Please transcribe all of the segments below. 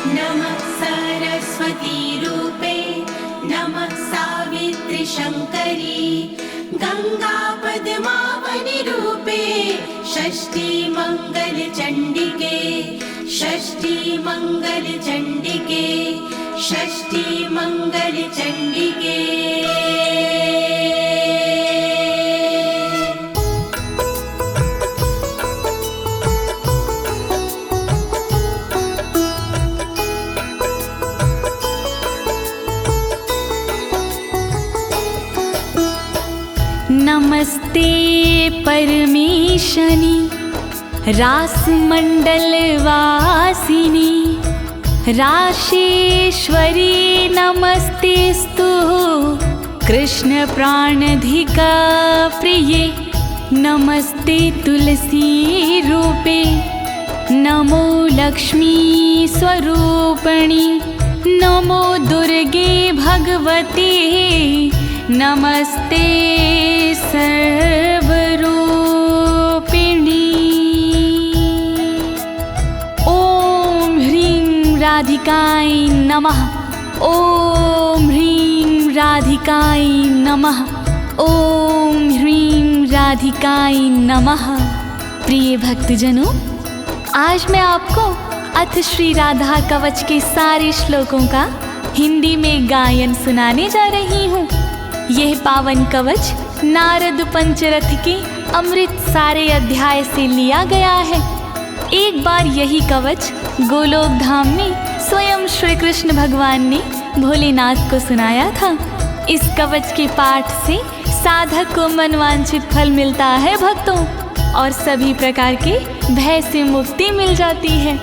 नमः सरस्वती रूपे नमः सावित्री शङ्करी गंगा पद्मावनी रूपे षष्ठी मंगल चंडिके षष्ठी मंगल चंडिके षष्ठी मंगल चंडिके। नमस्ते परमेशनी रासमंडल वासिनी राशेश्वरी नमस्तेस्तु कृष्ण प्राणधिका प्रिये नमस्ते तुलसी रूपे नमो लक्ष्मी स्वरूपिणी नमो दुर्गे भगवती नमस्ते सर्वरूपिणी। ओम ह्रीं राधिकाय नमः ओम ह्रीं राधिकाय नमः ओम ह्रीं राधिकाय नमः। प्रिय भक्तजनों, आज मैं आपको अथ श्री राधा कवच के सारे श्लोकों का हिंदी में गायन सुनाने जा रही हूँ। यह पावन कवच नारद पंचरथ के अमृत सारे अध्याय से लिया गया है। एक बार यही कवच गोलोक धाम में स्वयं श्री कृष्ण भगवान ने भोलेनाथ को सुनाया था। इस कवच के पाठ से साधक को मनवांछित फल मिलता है भक्तों, और सभी प्रकार के भय से मुक्ति मिल जाती है।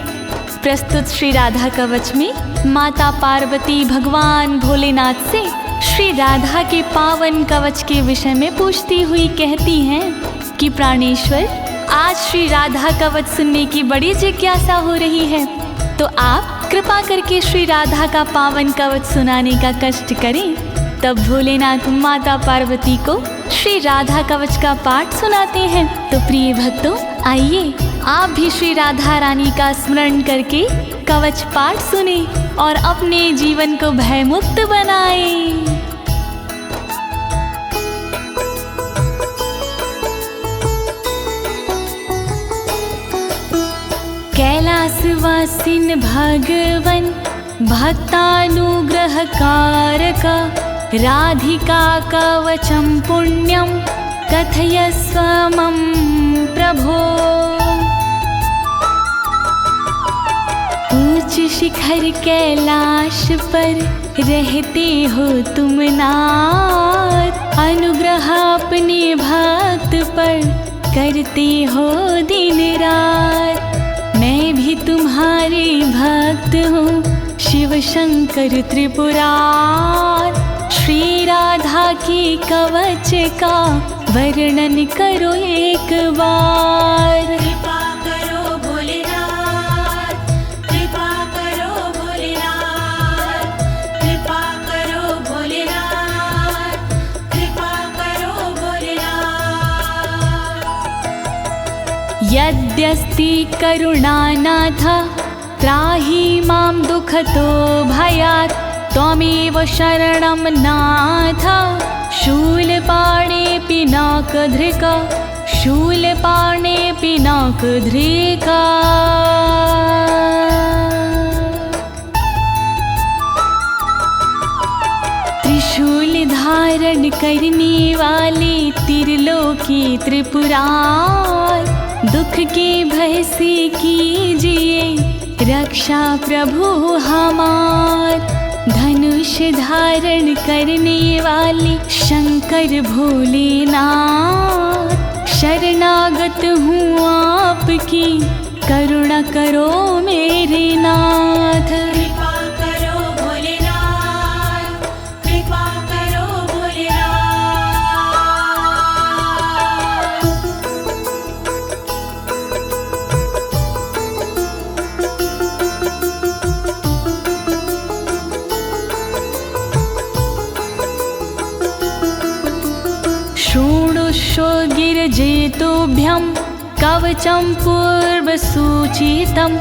प्रस्तुत श्री राधा कवच में माता पार्वती भगवान भोलेनाथ से श्री राधा के पावन कवच के विषय में पूछती हुई कहती हैं कि प्राणेश्वर, आज श्री राधा कवच सुनने की बड़ी जिज्ञासा हो रही है, तो आप कृपा करके श्री राधा का पावन कवच सुनाने का कष्ट करें। तब भोलेनाथ माता पार्वती को श्री राधा कवच का पाठ सुनाते हैं। तो प्रिय भक्तों, आइए आप भी श्री राधा रानी का स्मरण करके कवच पाठ सुने और अपने जीवन को भयमुक्त बनाएं। कैलासवासिन भगवन भक्तानुग्रहकारक राधिका कवचम पुण्यम कथयस्व मम प्रभो। ऊंच शिखर कैलाश पर रहते हो तुम नाथ, अनुग्रह अपने भक्त पर करते हो दिन रात। मैं भी तुम्हारे भक्त हूँ शिव शंकर त्रिपुरार, श्री राधा के कवच का वर्णन करो एक बार। कृपा करो भोलेनाथ, कृपा करो भोलेनाथ, कृपा करो भोलेनाथ, कृपा करो भोलेनाथ। यद्यस्ति करुणानाथ त्राहि मां दुःखतो भयात्, त्वमेव शरणं नाथ शूलपाणे पिनाकधृका शूलपाणे पिनाकधृका। त्रिशूल धारण करने वाले त्रिलोकी त्रिपुरार, दुख के भय से कीजिए रक्षा प्रभु हमार। धनुष धारण करने वाले शंकर भोलेनाथ, शरणागत हूँ आपकी करुणा करो मेरे नाथ। कृपा करो भोलेनाथ, कृपा करो शृणुष्व गिरिजेतोभ्यं कवचं पूर्वसूचितं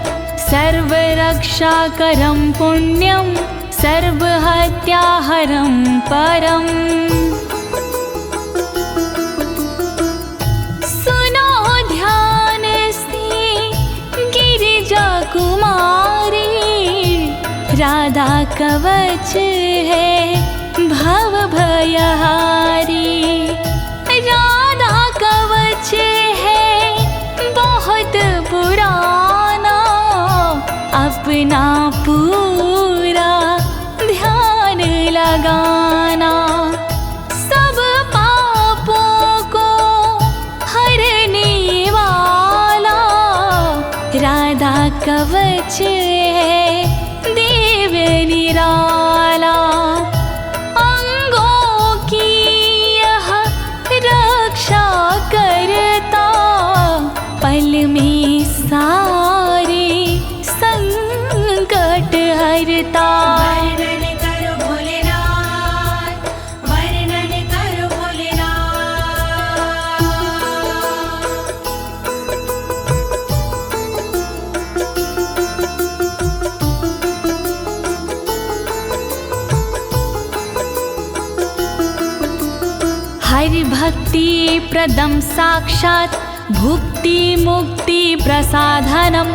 सर्वरक्षाकरं पुण्यं सर्वहत्याहरं परम्। सुनो ध्यान से गिरिजा कुमारी, राधा कवच है भव भयहारी। राधा कवच है बहुत पुराना, अपना पूरा ध्यान लगाना। सब पापों को हरने वाला राधा कवच है देव निराला। अंगों की यह रक्षा करता, पल में सारे संकट हरता। वर्णन करो भोलेनाथ, वर्णन करो भोलेनाथ। हरि भक्ति प्रदम साक्षात् भुक्ति मुक्ति प्रसाधनं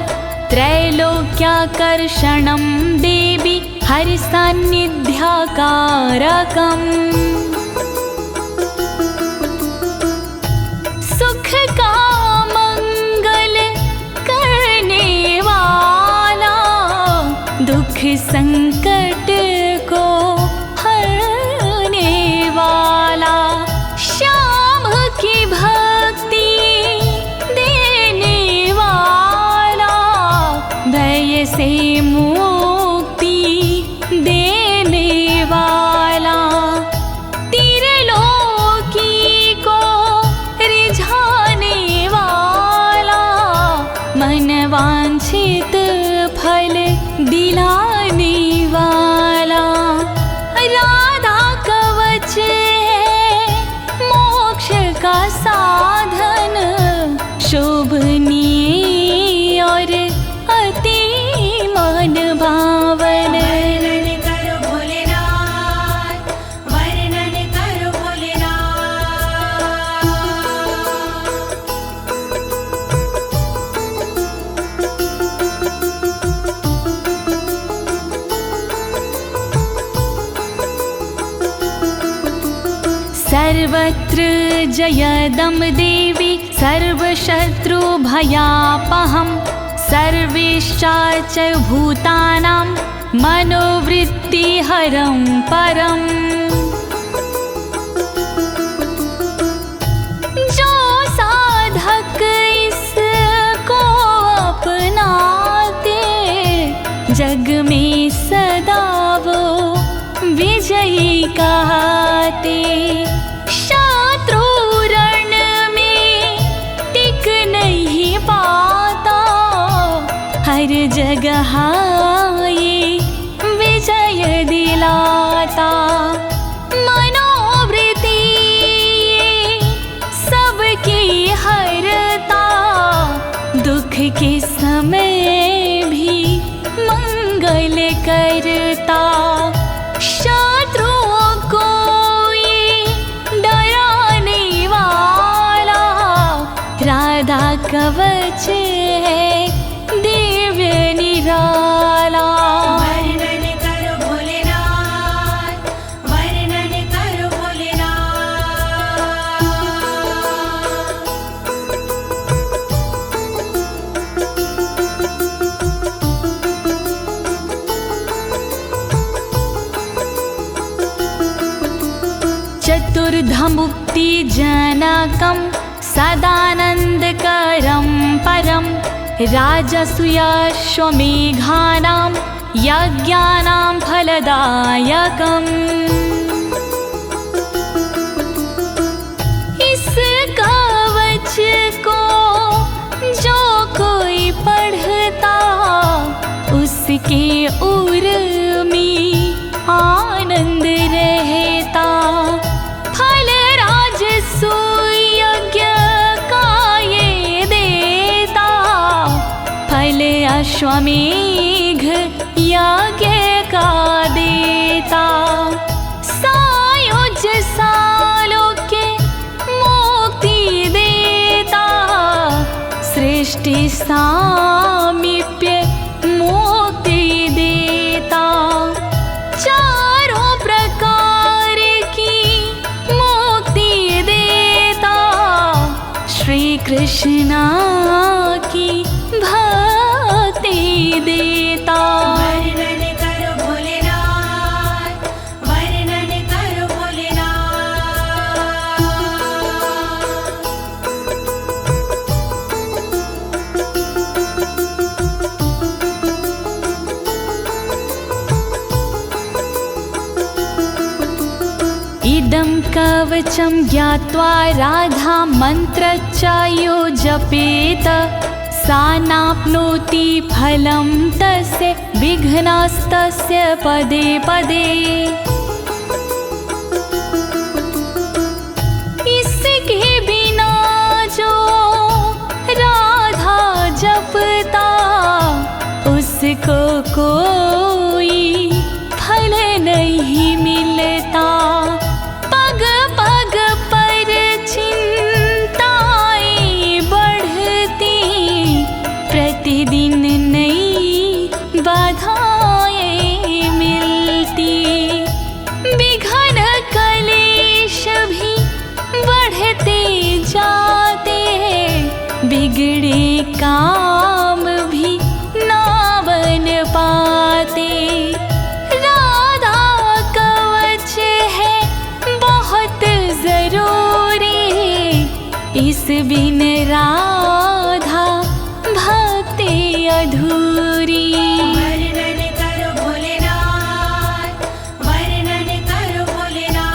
त्रैलोक्याकर्षणं देवी हरि सान्निध्याकारकम्। सुख का मंगल करने वाला, दुख संकट को हरने वाला। श्याम की भक्ति देने वाला, भय से मुक्ति देने वाला। त्रिलोकी को रिझाने वाला, मन वांछित फल दिलाने वाला। राधा कवच है मोक्ष का साधन, शोभनीय और अति मन भावन। वर्णन करो भोलेनाथ, वर्णन करो भोलेनाथ। सर्वत्र जयदं देवी सर्वशत्रुभयापहं, सर्वेश्चाच भूतानां मनोवृत्तिहरं परम्। जो साधक इसको अपनाते, जग में सदा वो विजयी कहते। शत्रु रण में टिक नहीं पाता, हर जगह ये विजय दिलाता। मनोवृत्ति सबकी हरता, दुख के समय भी मंगल करता। शत्रुओं को ये डराने वाला, राधा कवच है दिव्य निराला। वर्णन करो भोलेनाथ, वर्णन करो भोलेनाथ। चतुर्धा मुक्ति जनकं सदानन्दकरं परं, राजसूयाश्वमेघानां यज्ञानां फलदायकम्। इस कवच को जो कोई पढ़ता, उसके उर में आनंद रहता। फल राजसूय यज्ञ का ये फल अश्वमेघ यज्ञ का देता, सायुज सालोक्य मुक्ति देता, सृष्टि सामीप्य मुक्ति देता, चारों प्रकार की मुक्ति देता, श्री कृष्ण की भक्ति देता। वर्णन करो भोलेनाथ, वर्णन करो भोलेनाथ। इदं कवचं ज्ञात्वा राधा मन्त्रच्च यो जपेत, सा नाप्नोति फलं तस्य विघ्नस्तस्य पदे पदे। इसके बिना जो राधा जपता, उसको कोई फल नहीं मिलता। पग पग पर चिंताएं बढ़ती, प्रतिदिन नई बाधाएं मिलती, विघ्न कलेश भी बढ़ते जाते, बिगड़े काम भी ना बन पाते। राधा कवच है बहुत जरूरी, इस बिन राधा भक्ति अधूरी। वर्णन करो भोलेनाथ, वर्णन करो भोलेनाथ।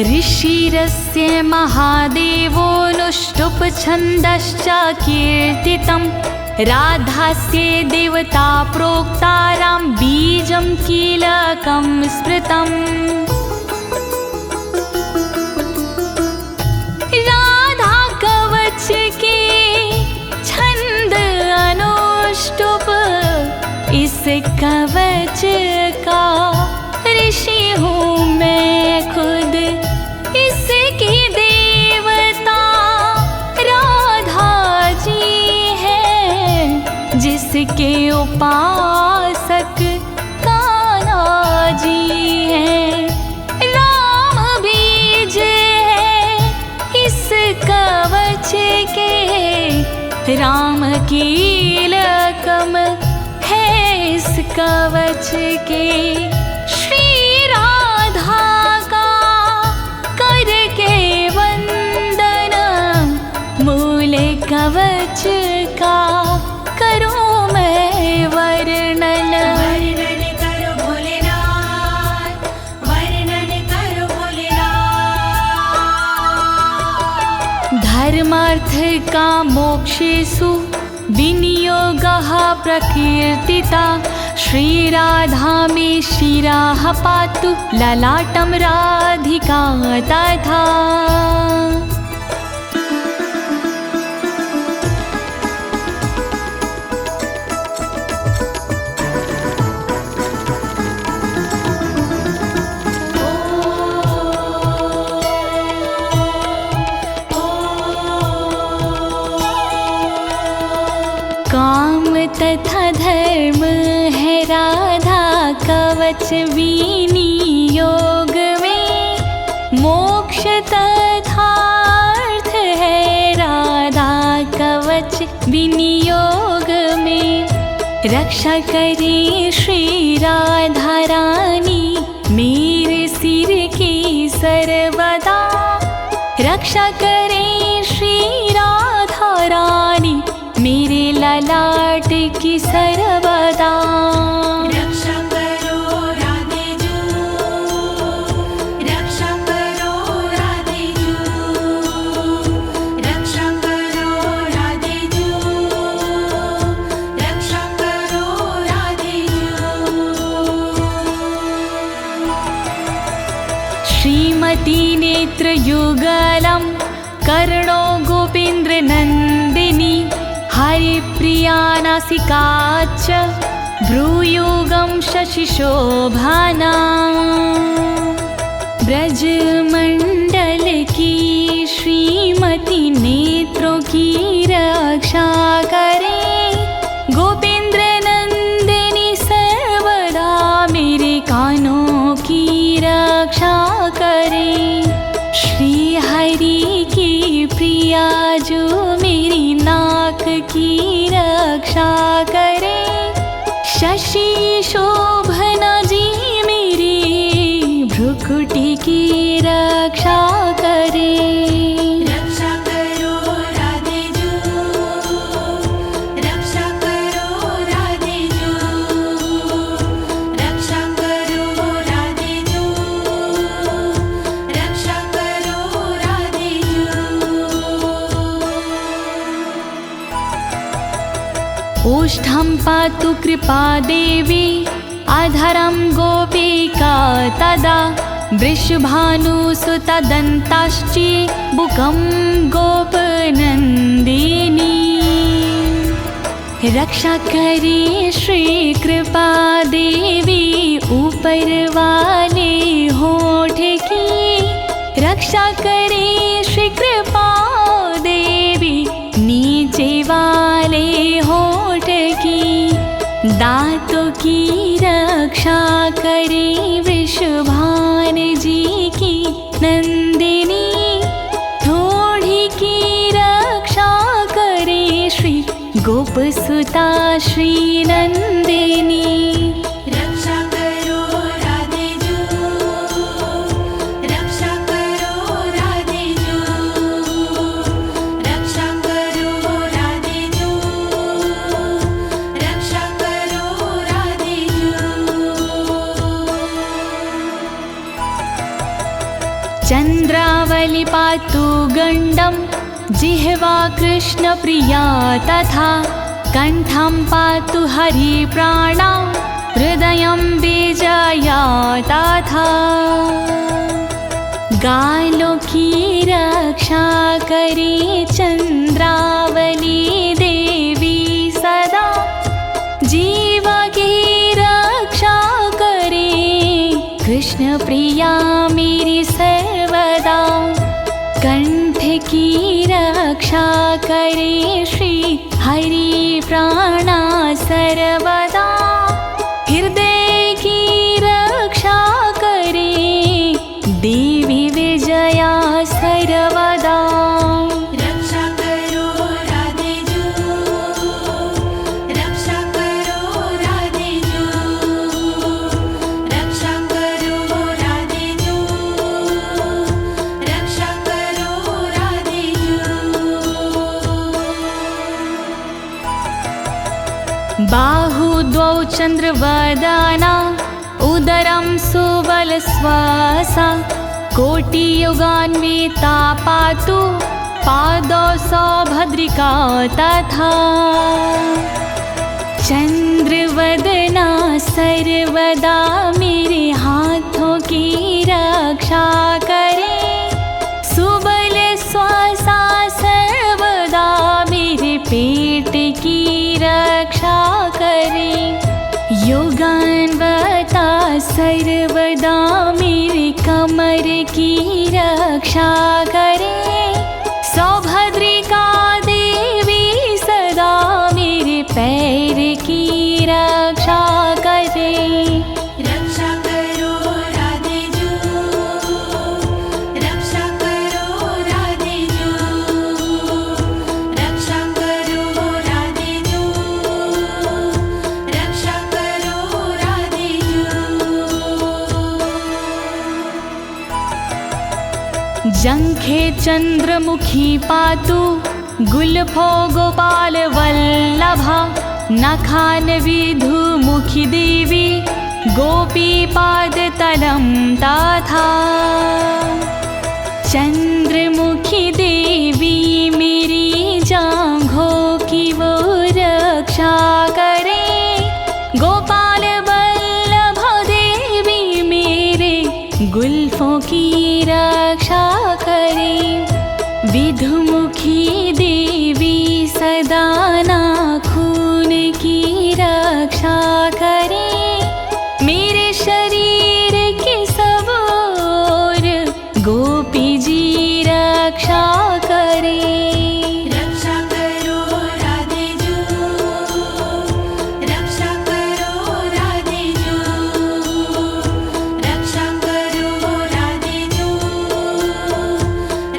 ऋषिरस्य महादेवोऽनुष्टुप् छन्दश्च कीर्तितम्, राधास्य देवता प्रोक्तारां बीजं कीलकं स्मृतम्। राधा कवच के छंद अनुष्टुप, इस कवच का ऋषि हूँ मैं खुद, इसकी देवता राधा जी है, जिसके उपासक कान्हा जी हैं। राम बीज है इस कवच के, राम कीलकम है इस कवच के। श्री राधा का करके वंदन, मूल कवच का करूं मैं वर्णन। वर्णन करो भोलेनाथ, वर्णन करो भोलेनाथ। धर्मार्थ का मोक्षेषु विनियोगः प्रकीर्तिता, श्रीराधा मे शिरः पातु ललाटं राधिका तथा। काम तथा धर्म है राधा कवच विनियोग में, मोक्ष तथा अर्थ है राधा कवच विनियोग में। रक्षा करे श्री राधा रानी मेरे सिर की सर्वदा, रक्षा करे श्री राधा रानी मेरे ललाट की सर्वदा। रक्षा करो राधे जू, रक्षा करो राधे जू, रक्षा करो राधे जू, रक्षा करो कोटिनेत्रयुगलं कर्णो गोपेन्द्रनन्दिनी हरिप्रिया नासिका च भ्रूयुगं शशिशोभना ब्रजमंडल की श्रीमती नेत्रों की रक्षा करे गोपेंद्र नंदिनी सर्वदा मेरे कानों की रक्षा करे श्री हरि की प्रिया जो मेरी नाक की रक्षा करे शशि शोभना जी मेरी भ्रुकुटी की रक्षा करे रक्षा करो राधे जू रक्षा करो राधे जू रक्षा करो राधे जू रक्षा करो राधे जू ओष्ठं पातु कृपा देवी अधरं गोपिका तदा वृषभानुसुतदन्ताश्ची बुकं गोपनन्दिनी रक्षा करे श्री कृपा देवी ऊपर वाले होठ की रक्षा करे श्री कृपा देवी नीचे वाले होठ की दांतों की रक्षा करे वृषभान जी की नंदिनी थोड़ी की रक्षा करे श्री गोपसुता श्री नंदिनी रक्षा करो राधे जू रक्षा करो राधे जू रक्षा करो राधे जू रक्षा करो राधे जू चंद्रावली पातु गंडम जिह्वा कृष्ण प्रिया तथा कंठं पातु हरि प्राणा हृदयं बीजया तथा गालों की रक्षा करे चंद्रावली देवी सदा जीवा की रक्षा करे कृष्ण प्रिया मेरी सर्वदा कंठ की रक्षा करे श्री हरि प्राणा सर्वदा हृदय की रक्षा करे देवी विजया सर्वदा रक्षा करो राधे जू रक्षा करो राधे जू रक्षा करो राधे जू रक्षा करो राधे जू बाहु द्वौ चंद्रवदना उदरं सुबलश्वासा कोटियुगान्विता पातु पादौ सौभद्रिका तथा चंद्रवदना सर्वदा मेरे हाथों की रक्षा करे सुबल श्वासा सर्वदा मेरे पेट की रक्षा करे योगान्वता सर्वदा मेरे कमर की रक्षा करे सौभद्रिका देवी सदा मेरे पैर की रक्षा करे रक्षा करो राधे जू रक्षा करो राधे जू रक्षा करो राधे जू रक्षा करो राधे जू जंघे चंद्रमुखी पातु गुल्फो गोपाल वल्लभा नखान विधुमुखी देवी गोपी पाद तलम तथा चंद्रमुखी देवी मेरी जांघों की वो रक्षा करे गोपाल वल्लभ देवी मेरे गुल्फों की रक्षा करे। विधुमुखी देवी सदा नाखून की रक्षा करे। मेरे शरीर की सब ओर गोपी जी रक्षा करे। रक्षा करो राधे जू, रक्षा करो राधे जू, रक्षा करो राधे जू,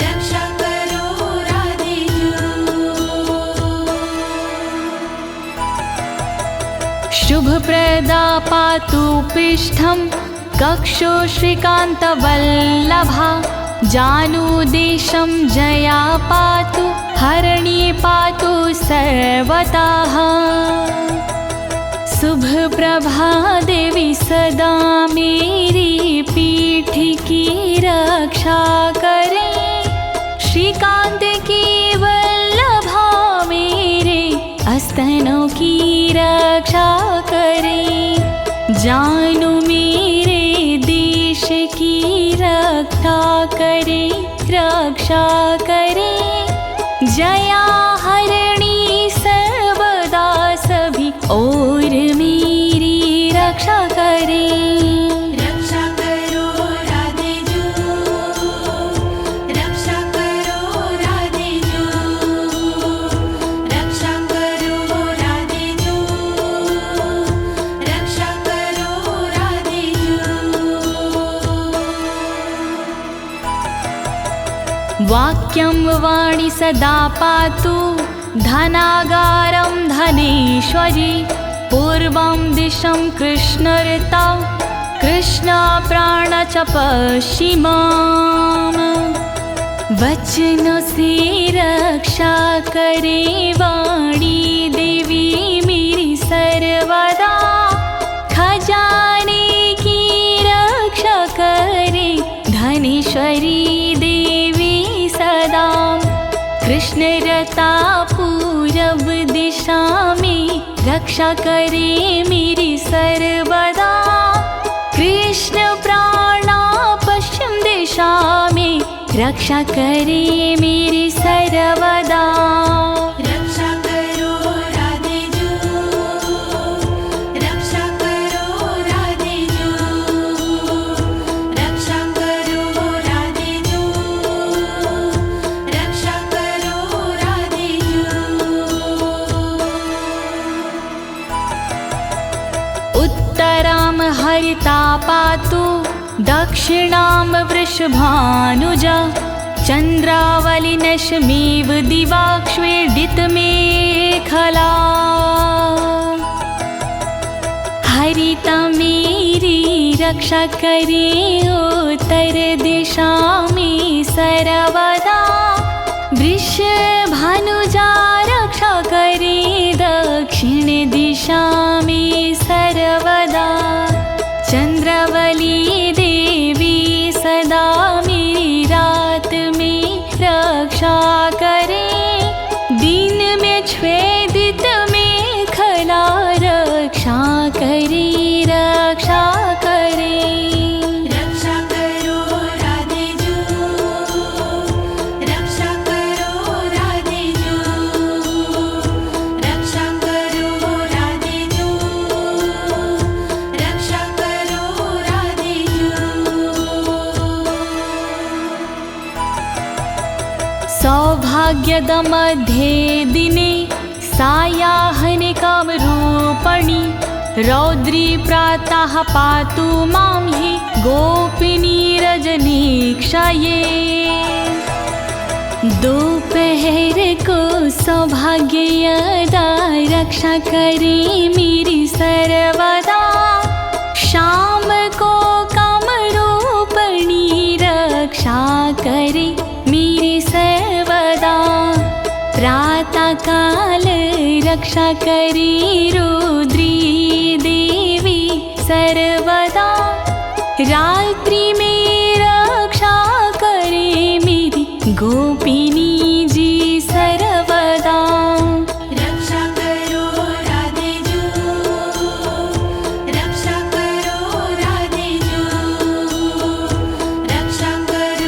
रक्षा करो राधे जू। शुभप्रदा पातु पृष्ठं कक्षो श्रीकान्तवल्लभा। जानुदेशं जया पातु हरिणी पातु सर्वतः। शुभप्रभा देवी सदा मेरी पीठ की रक्षा करे। श्रीकांत की वल्लभा मेरे स्तनों की रक्षा करे। जानू मेरे देश की रक्षा करे, रक्षा करे। जया हरिणी सर्वदा सभी और मेरी रक्षा करे। रक्षा करो राधे जू, रक्षा करो राधे जू, रक्षा करो राधे जू, रक्षा करो राधे जू। वाक्यं वाणी सदा पातु धनागारं धनेश्वरी। पूर्वं दिशं कृष्णऋता कृष्णप्राण च पश्चिमाम्। वचन से रक्षा करे वाणी देवी मेरी सर्वदा। खजाने की रक्षा करे धनेश्वरी देवी सदा। कृष्णरता पूरब दिशा में रक्षा करे मेरी सर्वदा। कृष्ण प्राणा पश्चिम दिशा में रक्षा करे मेरी सर्वदा। रक्षा करो राधे जू, रक्षा करो राधे जू, रक्षा करो राधे जू, रक्षा करो राधे जू। उत्तरां हरिता पातु दक्षिणां वृषभानुजा। चन्द्रावलिनशमेव दिवाक्ष्वेडितमेखला। हरिता मेरी रक्षा करे उत्तर दिशा में सर्वदा। वृषभानुजा रक्षा करे दक्षिण दिशा में सर्वदा। चंद्रावली देवी सदा मेरी रात में रक्षा करे। दिन में छेदित मेखला रक्षा करे, रक्षा करे। रक्षा करो राधे जू, रक्षा करो राधे जू, रक्षा करो राधे जू, रक्षा करो राधे जू। सौभाग्यद मध्ये दिने सायाह्निकां रूपणी। रौद्री प्रातः पातु मां हि गोपिनी रजनीक्षये। दोपहर को सौभाग्यदा रक्षा करे मेरी सर्वदा। शाम को कामरूपिणी रक्षा करे मेरी सर्वदा। प्रातः काल रक्षा करे रुद्री देवी सर्वदा। रात्रि में रक्षा करे मेरी गोपिनी जी सर्वदा। रक्षा करो राधे जू, रक्षा करो राधे जू, रक्षा करो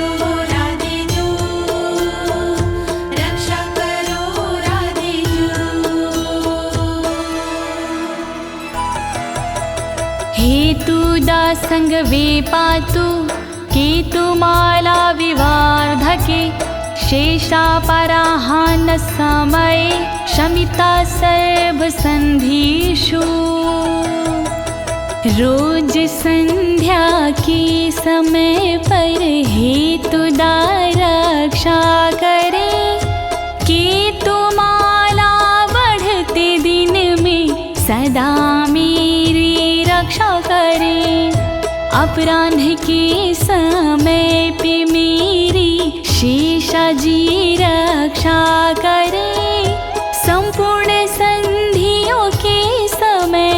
हेतु दासंग वे पातु केतुमाला विवार्धके शेषापराहान समये शमिता सर्वसन्धिषु। रोज संध्या के समय पर हेतुदा रक्षा करे, केतुमाला बढ़ते दिन में सदा मेरी रक्षा करे। अपराह्न के समय पे मेरी शेषाजी रक्षा करे, संपूर्ण संधियों के समय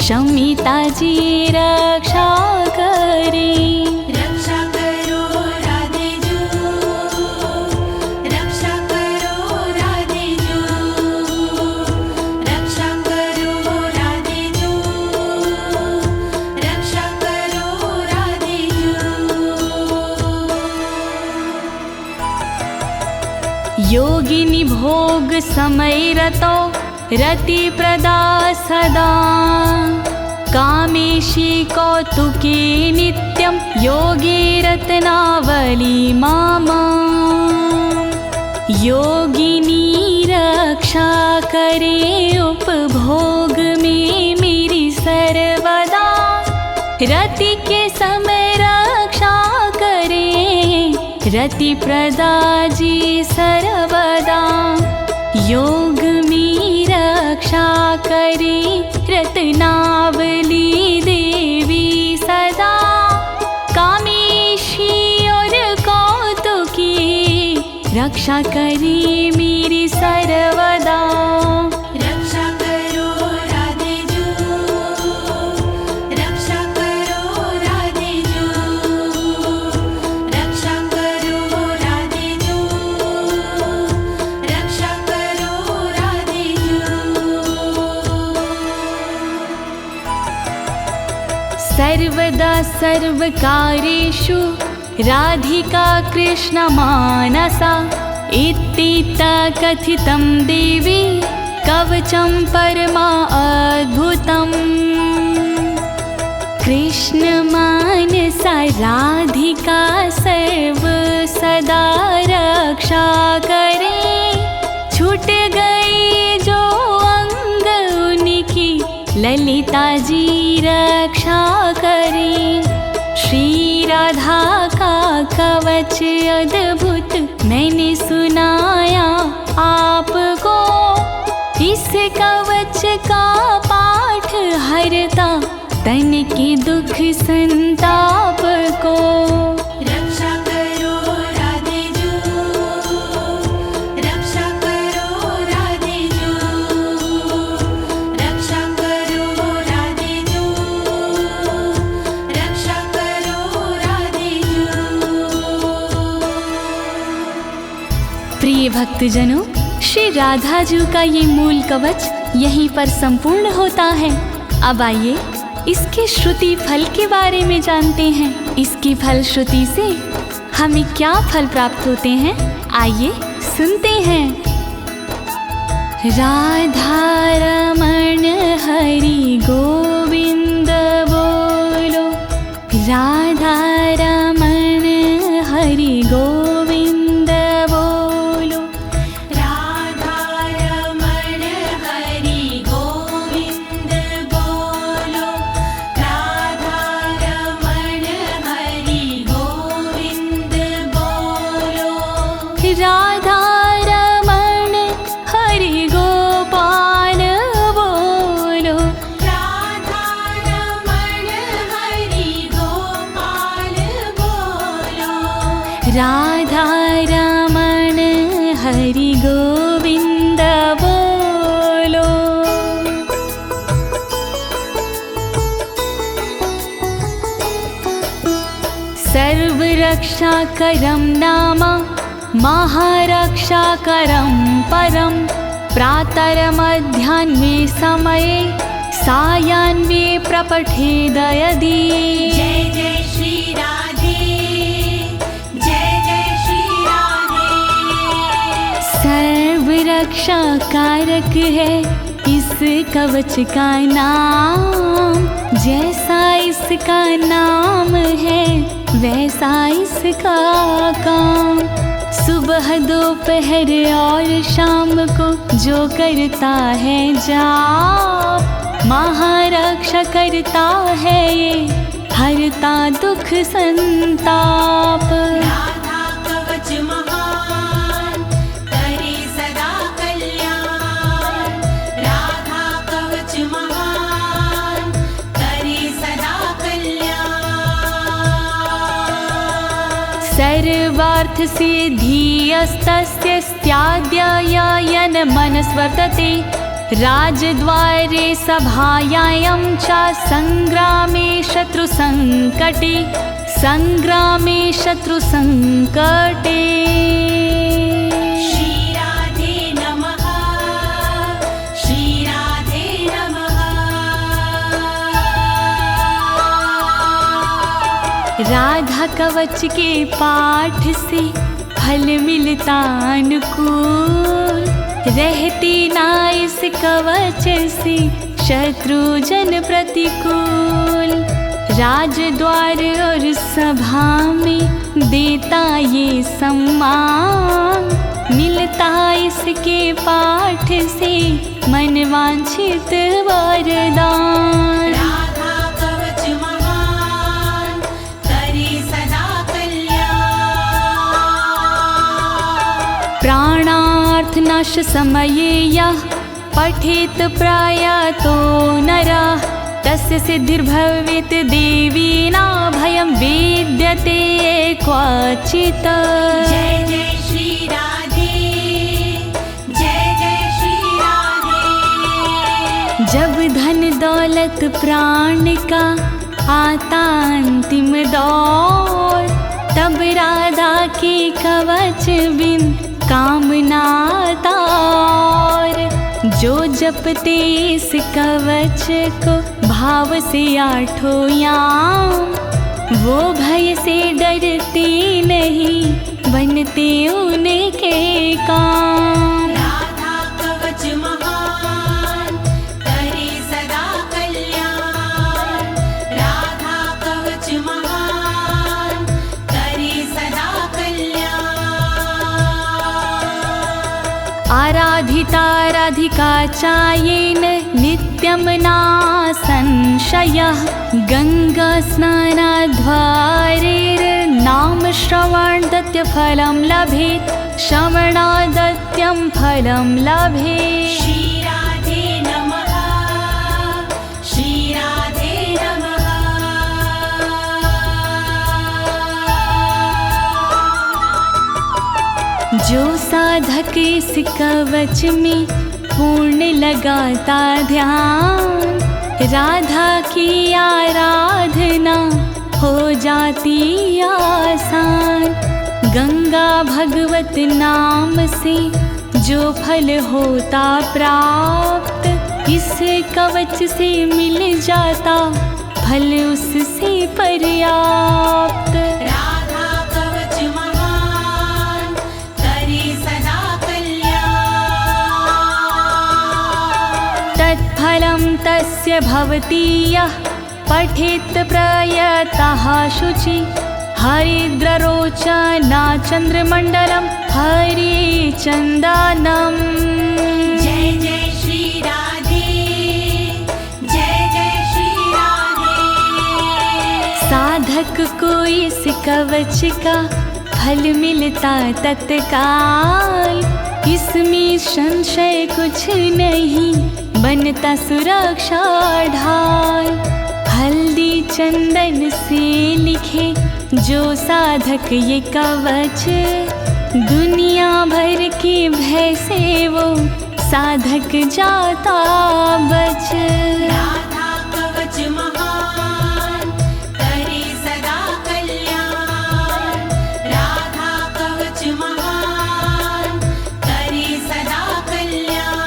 शमिता जी रक्षा करे। रक्षा करो राधे जू, रक्षा करो राधे जू, रक्षा करो राधे जू, रक्षा करो राधे जू। योगिनी भोग समय रतो रति प्रदा सदा, कामेशी कौतुके नित्यं योगी रत्नावली मामा। योगिनी रक्षा करे उपभोग में मेरी सर्वदा, रति के समय रक्षा करे रति प्रदा जी सर्वदा। योग में रक्षा करे रत्नावली देवी सदा, कामेशी और कौतुकी रक्षा करे मेरी सर्वदा। रक्षा करो राधे जू, रक्षा करो राधे जू, रक्षा करो राधे जू, रक्षा करो राधे जू। सर्वदा सर्वकार्येषु राधिका कृष्ण मानसा, इत्थिता कथितं देवी कवचं परमा अद्भुतम्। कृष्ण मानसा राधिका सर्व सदा रक्षा करे, छूट गई जो अंग उनकी ललिता जी रक्षा करे। श्री राधा का कवच अद्भुत मैंने सुनाया आपको, इस कवच का पाठ हरता तन के दुख संताप को। रक्षा करो राधे जू, रक्षा करो राधे जू, रक्षा करो राधे जू, रक्षा करो राधे जू। प्रिय भक्तजनों, श्री राधा जी का ये मूल कवच यहीं पर संपूर्ण होता है। अब आइए इसके श्रुति फल के बारे में जानते हैं। इसकी फल श्रुति से हमें क्या फल प्राप्त होते हैं, आइए सुनते हैं। राधा रमण हरि गोविंद बोलो, राधा रमण हरि गोविंद बोलो, राधा रमण हरि गोविंद बोलो, राधा रमण हरि गोविंद बोलो, राधा रमण हरि गोपाल बोलो, राधा रमण हरि गोपाल बोलो, राधा रमण हरि गोविंद बोलो। सर्वरक्षाकरं नाम महारक्षाकरं परं, प्रातरमध्याह्ने समये सायाह्ने प्रपठेद यदि। जय जय श्री राधे, जय जय श्री राधे। सर्वरक्षा कारक है इस कवच का नाम, जैसा इसका नाम है वैसा इसका काम। सुबह दोपहर और शाम को जो करता है जाप, महारक्षा करता है ये, हरता दुख संताप। राधा कवच महान करे सदा कल्याण, राधा कवच महान करे सदा कल्याण। सर्वार्थ सिद्धिस्तस्य स्त्याद्ययन मनस्वर्तते, राजद्वारे सभायां च संग्रामे शत्रुसंकटे, संग्रामे शत्रुसंकटे। श्री राधे नमः, श्री राधे नमः। राधा कवच के पाठ से फल मिलता अनुकूल, रहती ना इस कवच से शत्रु जन प्रतिकूल। राजद्वार और सभा में देता ये सम्मान, मिलता इसके पाठ से मन वांछित वरदान। राधा कवच महान करे सदा कल्याण, प्राणार्थनाश समये यः पठेत प्रयातो नरः, तस्य सिद्धिर्भवेत् देवीना भयं विद्यते क्वचित्। जय जय श्री राधे, जय जय श्री राधे। जब धन दौलत प्राण का आता अंतिम दौर, तब राधा के कवच बिन कामना तार। जो जपते इस कवच को भाव से आठों याम, वो भय से डरते नहीं, बनते उनके काम। राधा कवच महान करे सदा कल्याण, राधा कवच महान करे सदा कल्याण। आराधिता राधिका चायेन नित्यं ना संशयः, गंगा स्नानाद्वारेर्नाम श्रवणादत्य फलं लभेत्, श्रवणादत्यं फलं लभेत्। श्री राधे नमः, श्री राधे नमः। जो साधक इस कवच में पूर्ण लगाता ध्यान, राधा की आराधना हो जाती आसान। गंगा भगवत नाम से जो फल होता प्राप्त, इस कवच से मिल जाता फल उससे पर्याप्त। राधा कवच महान करे सदा कल्याण, तत्फलं तस्य भवति यः पठेत् प्रयतः शुचि, हरिद्ररोचना चन्द्रमण्डलं हरिचन्दनम्। जय जय श्री राधे, जय जय श्री राधे। साधक को इस कवच का फल मिलता तत्काल, इसमें संशय कुछ नहीं, बनता सुरक्षा ढाल। हल्दी चंदन से लिखे जो साधक ये कवच, दुनिया भर के भय से वो साधक जाता बच। राधा कवच महान करे सदा कल्याण, राधा कवच महान करे सदा कल्याण।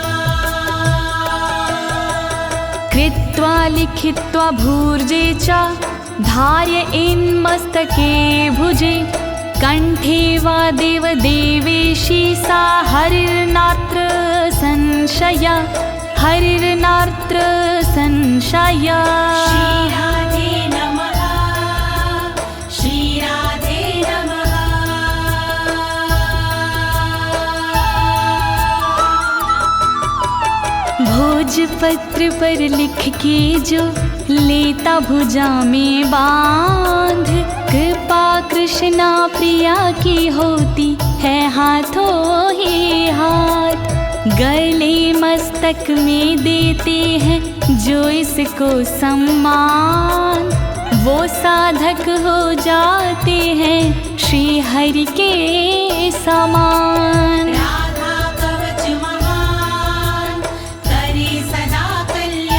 कृत्वा लिखित्वा भूर्जे च धारयेन्मस्तके भुजे, कंठे वा देवदेवेशी सा हरिर्नात्र संशय, हरिर्नात्र संशय। श्री राजपत्र पर लिख के जो लेता भुजा में बांध, कृपा कृष्णा प्रिया की होती है हाथों ही हाथ। गले मस्तक में देते हैं जो इसको सम्मान, वो साधक हो जाते हैं श्री हरि के समान। राधा कवच महान करे सदा कल्याण।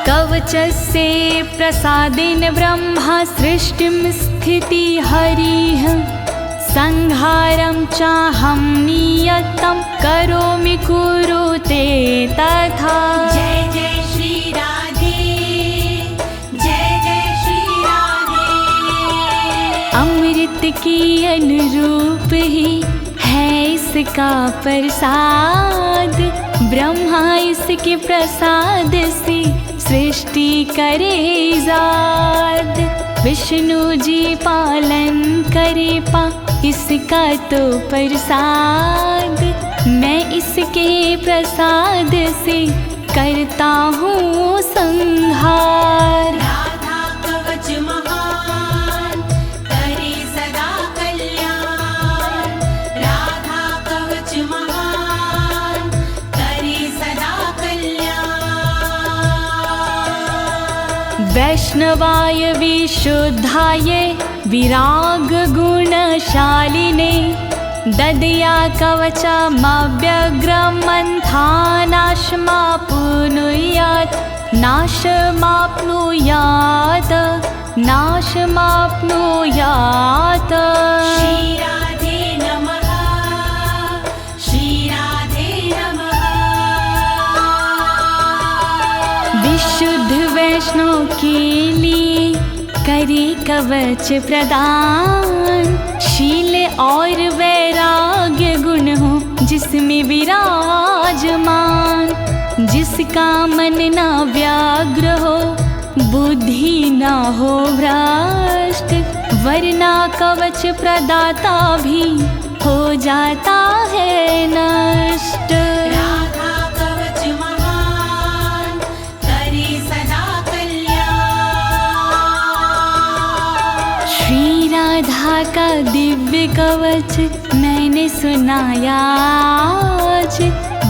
कवचस्य प्रसादेन ब्रह्मा सृष्टिं स्थिति हरिः, संहारं चाहं नियतं करोमि कुरुते तथा। जय जय श्री राधे, जय जय श्री राधे। अमृत के अनुरूप ही है इसका प्रसाद, ब्रह्मा इसके प्रसाद से सृष्टि करे जाद। विष्णु जी पालन करे पा इसका तो प्रसाद, मैं इसके प्रसाद से करता हूँ संहार। राधा कवच महान करे सदा कल्याण। राधा कवच महान करे सदा कल्याण। वैष्णवाय विशुद्धाय विराग गुणशालिने, ददया कवचमव्यग्रं नाशमाप्नुयात्, नाशमाप्नुयात्, नाशमाप्नुयात्। श्री राधे नमः, श्री राधे नमः। विशुद्ध वैष्णव के लिए करे कवच प्रदान, शील और वैराग्य गुण हो जिसमें विराजमान। जिसका मन ना व्याग्र हो, बुद्धि ना हो भ्रष्ट, वरना कवच प्रदाता भी हो जाता है नष्ट। राधा कवच महान करे सदा कल्याण। श्री राधा का दिव्य कवच मैंने सुनाया आज,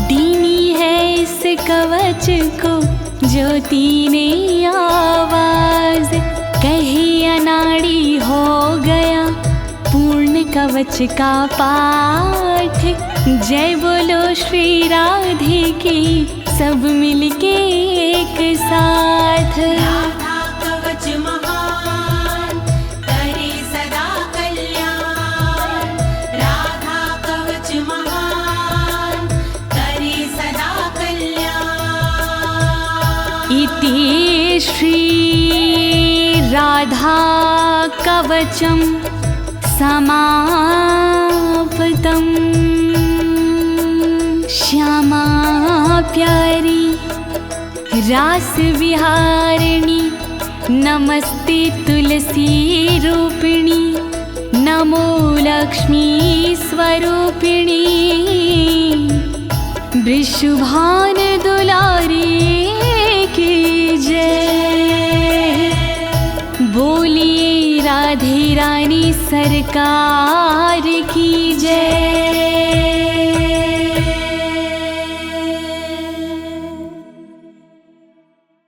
दीनी है इस कवच को ज्योति ने आवाज। कहे अनाड़ी हो गया पूर्ण कवच का पाठ, जय बोलो श्री राधे की सब मिलके एक साथ। राधा कवच महान करे सदा कल्याण। राधा कवच महान करे सदा कल्याण। इति श्री राधा कवचम समाप्तम्। श्यामा प्यारी रास विहारिणी, नमस्ते तुलसी रूपिणी, नमो लक्ष्मी स्वरूपिणी। वृषभान दुलारी की जय, बोलिए राधे रानी सरकार की जय।